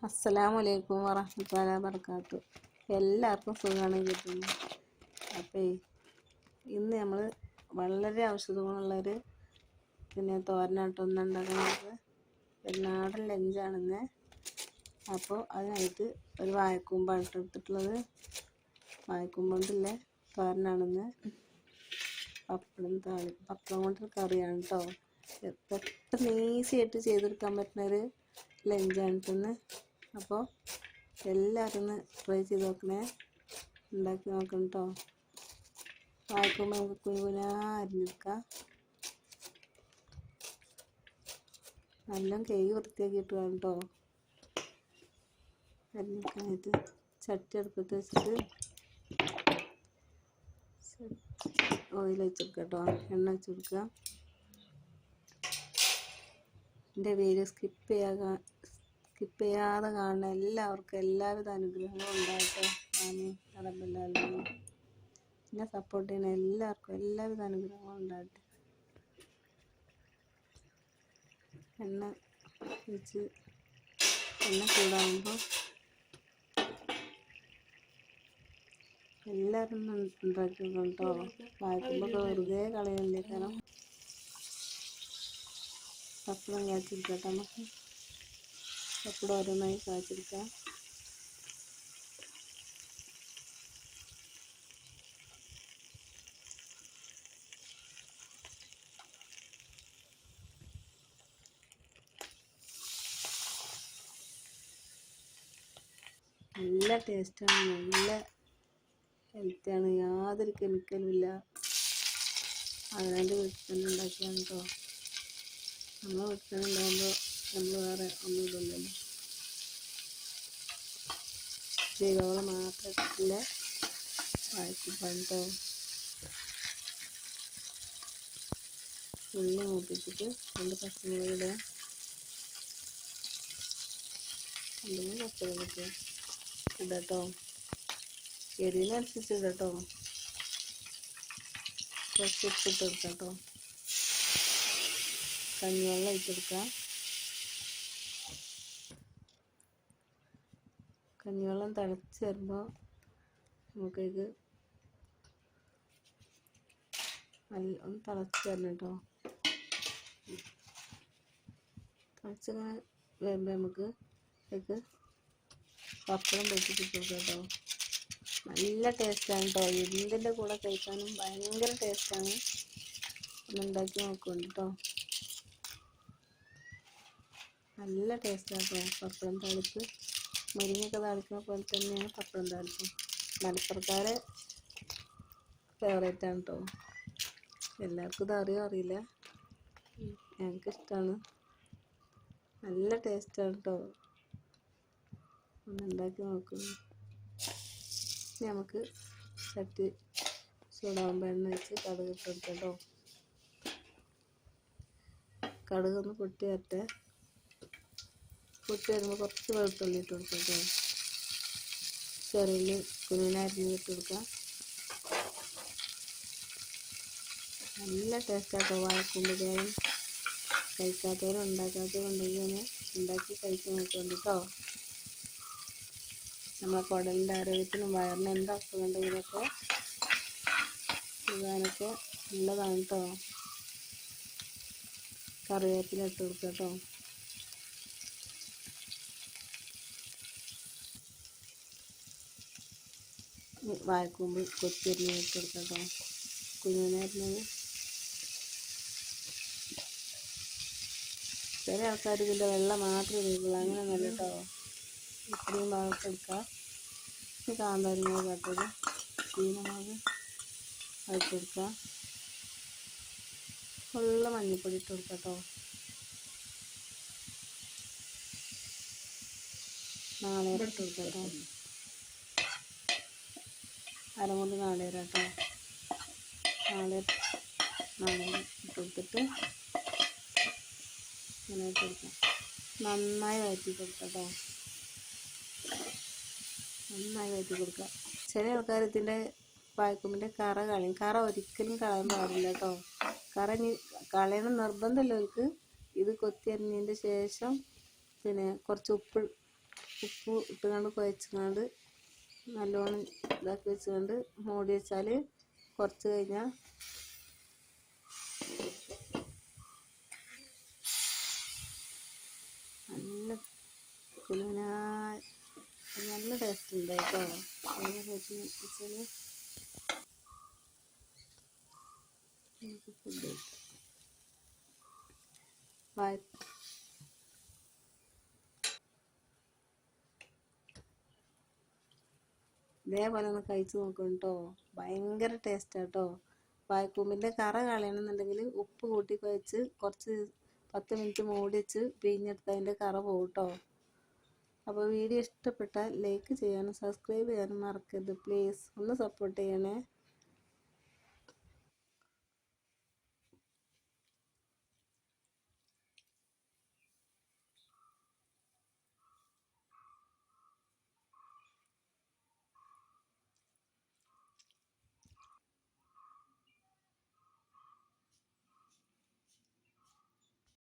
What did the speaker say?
അസ്സലാമലൈക്കും വറഹ്മത്തുള്ളാഹി വബറകാതുഹു. എല്ലാവർക്കും സുഖമാണ് കിട്ടുന്നു. അപ്പോൾ ഇന്ന് നമ്മൾ വളരെ ഔഷധ ഗുണമുള്ളൊരു തോരനായിട്ടൊന്നും ഉണ്ടാക്കുന്നത് ഒരു നാടൻ ലഞ്ചാണെന്ന്. അപ്പോൾ അതിനായിട്ട് ഒരു വാഴക്കൂമ്പാണ് എടുത്തിട്ടുള്ളത്. വാഴക്കൂമ്പുകൊണ്ടുള്ള തോരനാണെന്ന്. പപ്പടം കൊണ്ടൊരു കറിയാണ് കേട്ടോ. പെട്ടെന്ന് ഈസി ആയിട്ട് ചെയ്തെടുക്കാൻ പറ്റുന്നൊരു ലഞ്ചാണ് ഇന്ന്. അപ്പോൾ എല്ലാവരും ഒന്ന് ട്രൈ ചെയ്ത് നോക്കണേ, ഉണ്ടാക്കി നോക്കണം കേട്ടോ. വാഴക്കുമ്പോൾ നമുക്ക് കുഞ്ഞുകുഞ്ഞാ അരിഞ്ഞെടുക്കാം. നല്ല കൈ വൃത്തിയാക്കിയിട്ട് വേണം കേട്ടോ അരിഞ്ഞെടുക്കാനായിട്ട്. ചട്ടി അടുപ്പത്ത് വെച്ചിട്ട് ഓയിൽ വെച്ചെടുക്കുക കേട്ടോ, എണ്ണ വെച്ചെടുക്കുക. എൻ്റെ വീഡിയോ സ്കിപ്പ് ചെയ്യാതെ കാണുന്ന എല്ലാവർക്കും എല്ലാവിധ അനുഗ്രഹങ്ങളും ഉണ്ടാകട്ടെ. ആമീൻ റബ്ബൽ എന്നെ സപ്പോർട്ട് ചെയ്യുന്ന എല്ലാവർക്കും എല്ലാവിധ അനുഗ്രഹങ്ങളും ഉണ്ടാകട്ടെ. എണ്ണ വെച്ച് എണ്ണ ചൂടാകുമ്പോൾ എല്ലാവരും ഉണ്ടാക്കി കേട്ടോ. വായിക്കുമ്പോൾ വെറുതെ കളയല്ലേ. കാരണം പപ്പടം കാച്ചിരിക്കട്ടെ. നമുക്ക് പപ്പടം ഓരോന്നായി കാച്ചിരിക്കാം. നല്ല ടേസ്റ്റാണ്, നല്ല ഹെൽത്തിയാണ്, യാതൊരു കെമിക്കലും ഇല്ല. അതിനാണ്ട് വീട്ടിൽ തന്നെ ഉണ്ടാക്കിയാണ് കേട്ടോ. നമ്മൾ വീട്ടിൽ തന്നെ ഉണ്ടാകുമ്പോൾ നമ്മൾ വേറെ ഒന്നും ഇടുന്നില്ല. ജൈവവളം മാത്രം ഇട്ടിട്ടില്ല വാഴക്കൂമ്പാണ് കേട്ടോ. ഉള്ളി മൂപ്പിച്ചിട്ട് 2 പച്ചമുളക് ഇടുക. 2 പച്ചമുളക് ഇടട്ടോ. എരിവിനനുസരിച്ച് ഇടട്ടോ. കുറച്ച് ഉപ്പിട്ട് കൊടുക്കാട്ടോ. കഞ്ഞിവെള്ളം ഒഴിച്ചെടുക്കുക. കഞ്ഞിവെള്ളം തിളച്ച് വരുമ്പോൾ നമുക്കിത് ഒന്ന് തിളച്ച് തരണം കേട്ടോ. തിളച്ചിങ്ങനെ വരുമ്പോൾ നമുക്ക് ഇത് പപ്പടം പൊട്ടിച്ചിട്ട് കൊടുക്കാം കേട്ടോ. നല്ല ടേസ്റ്റാണ് കേട്ടോ. എന്തിൻ്റെ കൂടെ കഴിക്കാനും ഭയങ്കര ടേസ്റ്റാണ്. ഒന്നുണ്ടാക്കി നോക്കുന്നുണ്ട് കേട്ടോ. നല്ല ടേസ്റ്റാണ് കേട്ടോ. പപ്പടം താളിപ്പ് മുരിങ്ങയൊക്കെ താളിക്കുന്ന പോലെ തന്നെയാണ് പപ്പടം താളിപ്പ്. മലപ്പുറക്കാരെ ഫേവറേറ്റാണ് കേട്ടോ. എല്ലാവർക്കും ഇത് അറിയില്ല, എനിക്കിഷ്ടമാണ്. നല്ല ടേസ്റ്റാണ് കേട്ടോ. ഒന്നുണ്ടാക്കി നോക്കുന്നു. ഇനി നമുക്ക് ചട്ടി ചൂടാകുമ്പോൾ എണ്ണ വെച്ച് കടുക് ഇട്ട് കൊടുക്കാം കേട്ടോ. കടുകൊന്ന് പൊട്ടി വരട്ടെ. പൊട്ടി വരുമ്പോൾ കുറച്ച് വെളുത്തുള്ളി ഇട്ട് കൊടുക്കാം കേട്ടോ. ചെറിയ കുഞ്ഞിനെ അരിഞ്ഞ് ഇട്ട് കൊടുക്കാം. നല്ല ടേസ്റ്റാട്ടോ വാഴക്കൂമ്പ്. കഴിക്കാത്തവരും ഉണ്ടാക്കാത്തവരും ഉണ്ടെങ്കിൽ ഒന്ന് ഉണ്ടാക്കി കഴിക്കാൻ നോക്കുന്നുണ്ട് കേട്ടോ. നമ്മളെ കുടലിൻ്റെ ആരോഗ്യത്തിനും വയറിന് എന്ത് അസുഖം ഉണ്ടെങ്കിലൊക്കെ ഇടാനൊക്കെ നല്ലതാണ് കേട്ടോ. കറിവേപ്പില ഇട്ട് കൊടുക്കുക കേട്ടോ. വാഴക്കൂമ്പ് കൊത്തിയരിഞ്ഞ് ഇട്ട് കൊടുക്കുക കേട്ടോ. കുഞ്ഞിനരിഞ്ഞത്. ചില ആൾക്കാർ ഇതിൻ്റെ വെള്ളം മാത്രമേ ഉപയോഗിക്കുള്ളൂ. അങ്ങനെ നല്ല കേട്ടോ. ഇത്രയും ഭാഗത്ത് എടുക്കുക. കാന്താരിമുളക് കേട്ടത്, ചീനമുളക് അതിട്ട് കൊടുക്കുക. ഫുള്ള് മഞ്ഞൾപ്പൊടി ഇട്ട് കൊടുക്കുക കേട്ടോ. നാളികേരം ഇട്ട് കൊടുക്കുക കേട്ടോ. അരമുറി നാളികേരം കേട്ടോ. നാളികേരം ഇട്ട് കൊടുത്തിട്ട് ഇങ്ങനെ ഇട്ട് കൊടുക്കാം. നന്നായി വഴറ്റി കൊടുക്കാം കേട്ടോ. നന്നായി വഴറ്റി കൊടുക്കുക. ചില ആൾക്കാർ ഇതിൻ്റെ വാഴക്കൂമ്പിൻ്റെ കറ കളയും. കറ ഒരിക്കലും കളയാൻ പാടില്ല കേട്ടോ. കറ കളയണം നിർബന്ധമില്ല അവർക്ക്. ഇത് കൊത്തി അരിഞ്ഞതിൻ്റെ ശേഷം കുറച്ച് ഉപ്പ് ഉപ്പ് ഇട്ടുകൊണ്ട് കുഴച്ചുകൊണ്ട് നല്ലോണം ഇതാക്കി വെച്ചുകൊണ്ട് മൂടി വെച്ചാൽ കുറച്ച് കഴിഞ്ഞാൽ നല്ല നല്ല ടേസ്റ്റ് ഉണ്ട് കേട്ടോ. വെച്ചാൽ നമുക്ക് ഫുഡ് കഴിക്കാം. ഇതേപോലെ ഒന്ന് കഴിച്ച് നോക്കണം കേട്ടോ. ഭയങ്കര ടേസ്റ്റാണ് കേട്ടോ. വാഴക്കൂമ്പിൻ്റെ കറ കളയണമെന്നുണ്ടെങ്കിൽ ഉപ്പ് കൂട്ടി കുഴച്ച് കുറച്ച് 10 മിനിറ്റ് മൂടി വെച്ച് പിഴിഞ്ഞെടുത്ത് അതിൻ്റെ കറ പോകും കേട്ടോ. അപ്പോൾ വീഡിയോ ഇഷ്ടപ്പെട്ടാൽ ലൈക്ക് ചെയ്യാനും സബ്സ്ക്രൈബ് ചെയ്യാനും മറക്കരുത്. പ്ലീസ് ഒന്ന് സപ്പോർട്ട് ചെയ്യണേ.